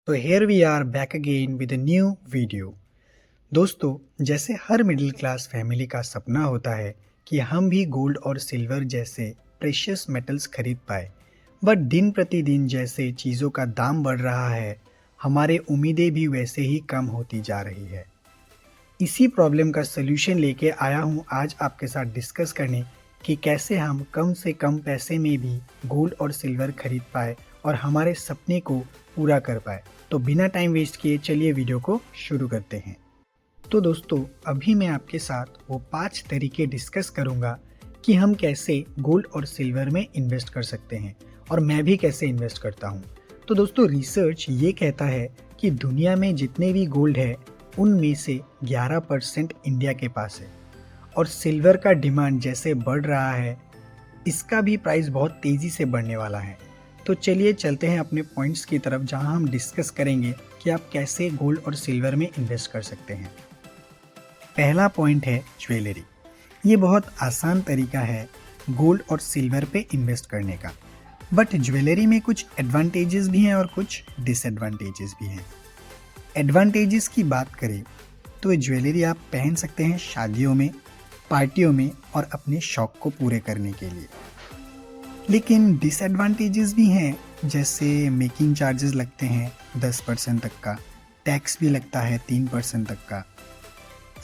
तो here we are back again with a new video। दोस्तों, जैसे हर मिडिल क्लास फैमिली का सपना होता है कि हम भी गोल्ड और सिल्वर जैसे प्रेशियस मेटल्स खरीद पाए, बट दिन प्रतिदिन जैसे चीज़ों का दाम बढ़ रहा है, हमारे उम्मीदें भी वैसे ही कम होती जा रही है। इसी प्रॉब्लम का सलूशन लेके आया हूँ आज आपके साथ डिस्कस करने कि कैसे हम कम से कम पैसे में भी गोल्ड और सिल्वर खरीद पाए और हमारे सपने को पूरा कर पाए। तो बिना टाइम वेस्ट किए चलिए वीडियो को शुरू करते हैं। तो दोस्तों, अभी मैं आपके साथ वो 5 तरीके डिस्कस करूँगा कि हम कैसे गोल्ड और सिल्वर में इन्वेस्ट कर सकते हैं और मैं भी कैसे इन्वेस्ट करता हूँ। तो दोस्तों, रिसर्च ये कहता है कि दुनिया में जितने भी गोल्ड है उनमें से 11% इंडिया के पास है और सिल्वर का डिमांड जैसे बढ़ रहा है, इसका भी प्राइस बहुत तेज़ी से बढ़ने वाला है। तो चलिए चलते हैं अपने पॉइंट्स की तरफ, जहां हम डिस्कस करेंगे कि आप कैसे गोल्ड और सिल्वर में इन्वेस्ट कर सकते हैं। पहला पॉइंट है ज्वेलरी। ये बहुत आसान तरीका है गोल्ड और सिल्वर पे इन्वेस्ट करने का, बट ज्वेलरी में कुछ एडवांटेजेस भी हैं और कुछ डिसएडवांटेजेस भी हैं। एडवांटेजेस की बात करें तो ज्वेलरी आप पहन सकते हैं शादियों में, पार्टियों में और अपने शौक को पूरे करने के लिए। लेकिन डिसएडवांटेजेस भी हैं, जैसे मेकिंग चार्जेस लगते हैं 10% तक का, टैक्स भी लगता है 3% तक का,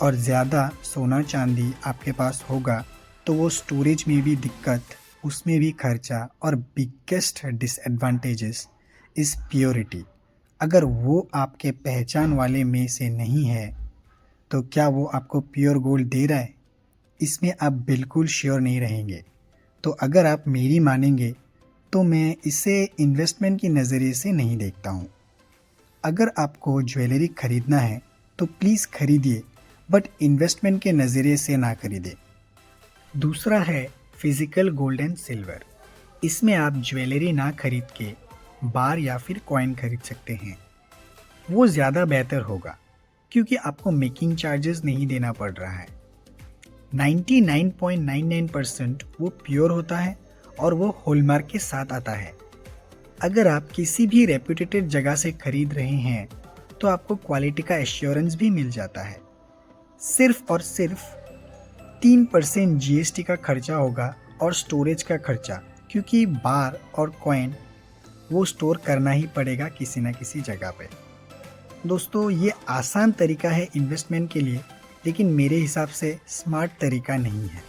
और ज़्यादा सोना चांदी आपके पास होगा तो वो स्टोरेज में भी दिक्कत, उसमें भी खर्चा, और बिगेस्ट डिसएडवांटेजेस इज़ प्योरिटी। अगर वो आपके पहचान वाले में से नहीं है तो क्या वो आपको प्योर गोल्ड दे रहा है, इसमें आप बिल्कुल श्योर नहीं रहेंगे। तो अगर आप मेरी मानेंगे तो मैं इसे इन्वेस्टमेंट की नज़रिए से नहीं देखता हूँ। अगर आपको ज्वेलरी खरीदना है तो प्लीज़ खरीदिए, बट इन्वेस्टमेंट के नज़रिए से ना खरीदें। दूसरा है फिज़िकल गोल्ड एंड सिल्वर। इसमें आप ज्वेलरी ना खरीद के बार या फिर कॉइन खरीद सकते हैं। वो ज़्यादा बेहतर होगा क्योंकि आपको मेकिंग चार्जेस नहीं देना पड़ रहा है। 99.99% वो प्योर होता है और वो हॉलमार्क के साथ आता है। अगर आप किसी भी रेप्यूटेड जगह से खरीद रहे हैं तो आपको क्वालिटी का एश्योरेंस भी मिल जाता है। सिर्फ और सिर्फ 3% जीएसटी का खर्चा होगा और स्टोरेज का खर्चा, क्योंकि बार और कॉइन वो स्टोर करना ही पड़ेगा किसी न किसी जगह पे। दोस्तों, ये आसान तरीका है इन्वेस्टमेंट के लिए, लेकिन मेरे हिसाब से स्मार्ट तरीका नहीं है।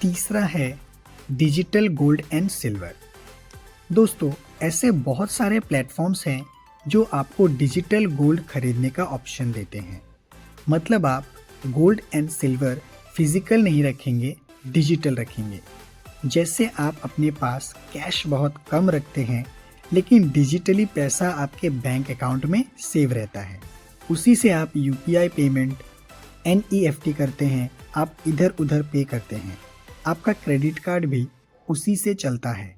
तीसरा है डिजिटल गोल्ड एंड सिल्वर। दोस्तों, ऐसे बहुत सारे प्लेटफॉर्म्स हैं जो आपको डिजिटल गोल्ड खरीदने का ऑप्शन देते हैं। मतलब आप गोल्ड एंड सिल्वर फिजिकल नहीं रखेंगे, डिजिटल रखेंगे। जैसे आप अपने पास कैश बहुत कम रखते हैं, लेकिन डिजिटली पैसा आपके बैंक अकाउंट में सेव रहता है। उसी से आप यूपीआई पेमेंट, एनईएफटी करते हैं, आप इधर उधर पे करते हैं। आपका क्रेडिट कार्ड भी उसी से चलता है।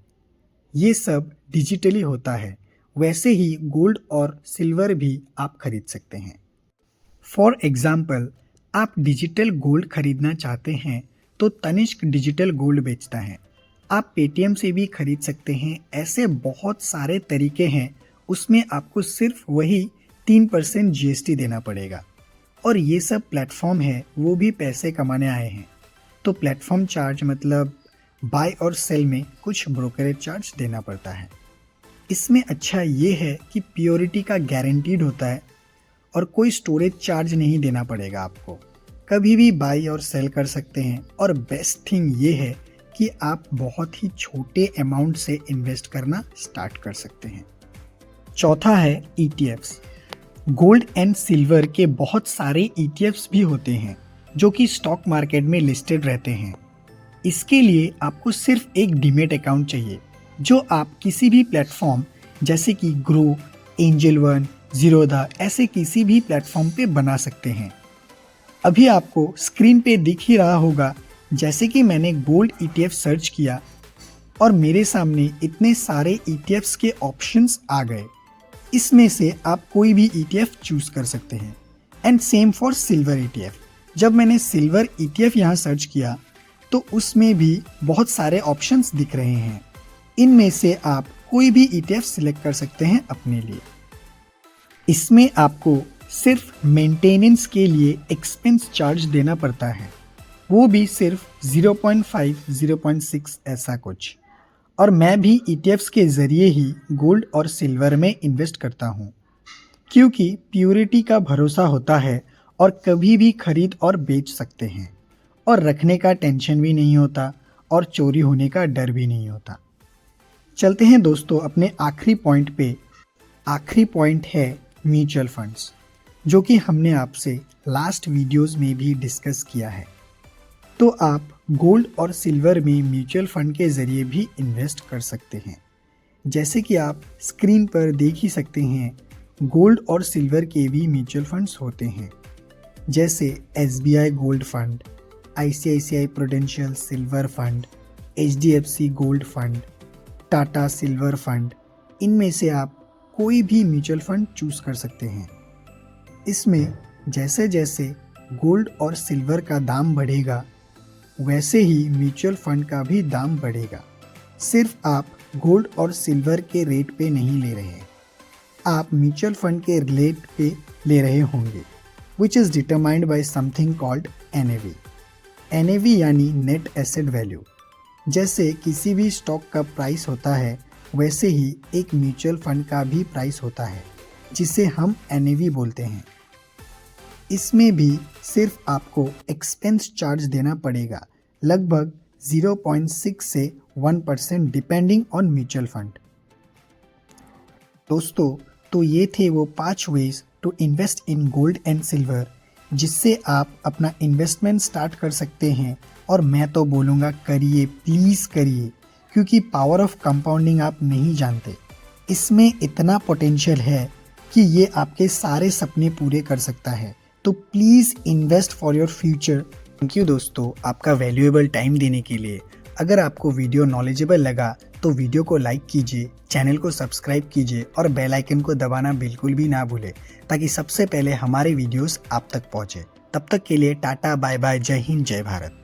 ये सब डिजिटली होता है। वैसे ही गोल्ड और सिल्वर भी आप खरीद सकते हैं। फॉर एग्जाम्पल, आप डिजिटल गोल्ड खरीदना चाहते हैं तो तनिष्क डिजिटल गोल्ड बेचता है। आप पेटीएम से भी खरीद सकते हैं। ऐसे बहुत सारे तरीके हैं, उसमें आपको सिर्फ वही 3% जीएसटी देना पड़ेगा। और ये सब प्लेटफॉर्म है, वो भी पैसे कमाने आए हैं। तो प्लेटफॉर्म चार्ज मतलब बाय और सेल में कुछ ब्रोकरेज चार्ज देना पड़ता है। इसमें अच्छा ये है कि प्योरिटी का गारंटीड होता है और कोई स्टोरेज चार्ज नहीं देना पड़ेगा आपको। कभी भी बाय और सेल कर सकते हैं। और बेस्ट थिंग ये है कि आप बहुत ही छोटे अमाउंट से इन्वेस्ट करना स्टार्ट कर सकते हैं। चौथा है ईटीएफ्स। गोल्ड एंड सिल्वर के बहुत सारे ईटीएफ्स भी होते हैं जो कि स्टॉक मार्केट में लिस्टेड रहते हैं। इसके लिए आपको सिर्फ एक डीमेट अकाउंट चाहिए, जो आप किसी भी प्लेटफॉर्म जैसे कि ग्रो, एंजल वन, जीरोधा ऐसे किसी भी प्लेटफॉर्म पे बना सकते हैं। अभी आपको स्क्रीन पे दिख ही रहा होगा, जैसे कि मैंने गोल्ड ईटीएफ सर्च किया और मेरे सामने इतने सारे ईटीएफ्स के ऑप्शंस आ गए। इसमें से आप कोई भी ईटीएफ चूज कर सकते हैं। And same for silver ETF. जब मैंने सिल्वर ईटीएफ यहाँ सर्च किया तो उसमें भी बहुत सारे ऑप्शंस दिख रहे हैं। इनमें से आप कोई भी ईटीएफ सिलेक्ट कर सकते हैं अपने लिए। इसमें आपको सिर्फ मेंटेनेंस के लिए एक्सपेंस चार्ज देना पड़ता है, वो भी सिर्फ 0.5 0.6 ऐसा कुछ। और मैं भी ETFs के ज़रिए ही गोल्ड और सिल्वर में इन्वेस्ट करता हूँ, क्योंकि प्योरिटी का भरोसा होता है और कभी भी खरीद और बेच सकते हैं, और रखने का टेंशन भी नहीं होता और चोरी होने का डर भी नहीं होता। चलते हैं दोस्तों अपने आखिरी पॉइंट पे। आखिरी पॉइंट है म्यूचुअल फंड्स, जो कि हमने आपसे लास्ट वीडियोस में भी डिस्कस किया है। तो आप गोल्ड और सिल्वर में म्यूचुअल फंड के ज़रिए भी इन्वेस्ट कर सकते हैं। जैसे कि आप स्क्रीन पर देख ही सकते हैं, गोल्ड और सिल्वर के भी म्यूचुअल फंड्स होते हैं, जैसे SBI gold fund, ICICI prudential silver fund, HDFC gold fund, Tata silver fund. इनमें से आप कोई भी म्यूचुअल फंड चूज़ कर सकते हैं। इसमें जैसे जैसे गोल्ड और सिल्वर का दाम बढ़ेगा, वैसे ही म्यूचुअल फंड का भी दाम बढ़ेगा। सिर्फ आप गोल्ड और सिल्वर के रेट पे नहीं ले रहे, आप म्यूचुअल फंड के रेट पे ले रहे होंगे, which is determined by something called NAV। NAV यानी नेट एसेट वैल्यू। जैसे किसी भी स्टॉक का प्राइस होता है, वैसे ही एक म्यूचुअल फंड का भी प्राइस होता है, जिसे हम NAV बोलते हैं। इसमें भी सिर्फ आपको एक्सपेंस चार्ज देना पड़ेगा, लगभग 0.6 से 1% डिपेंडिंग ऑन म्यूचुअल फंड। दोस्तों, तो ये थे वो 5 ways to invest in gold and silver, जिससे आप अपना इन्वेस्टमेंट स्टार्ट कर सकते हैं। और मैं तो बोलूँगा करिए, प्लीज़ करिए, क्योंकि पावर ऑफ कंपाउंडिंग आप नहीं जानते। इसमें इतना पोटेंशियल है कि ये आपके सारे सपने पूरे कर सकता है। तो please invest for your future. Thank you दोस्तों, आपका वैल्यूएबल टाइम देने के लिए। अगर आपको वीडियो नॉलेजेबल लगा तो वीडियो को लाइक कीजिए, चैनल को सब्सक्राइब कीजिए और बेल आइकन को दबाना बिल्कुल भी ना भूलें, ताकि सबसे पहले हमारे वीडियोस आप तक पहुंचे। तब तक के लिए टाटा, बाय बाय, जय हिंद, जय भारत।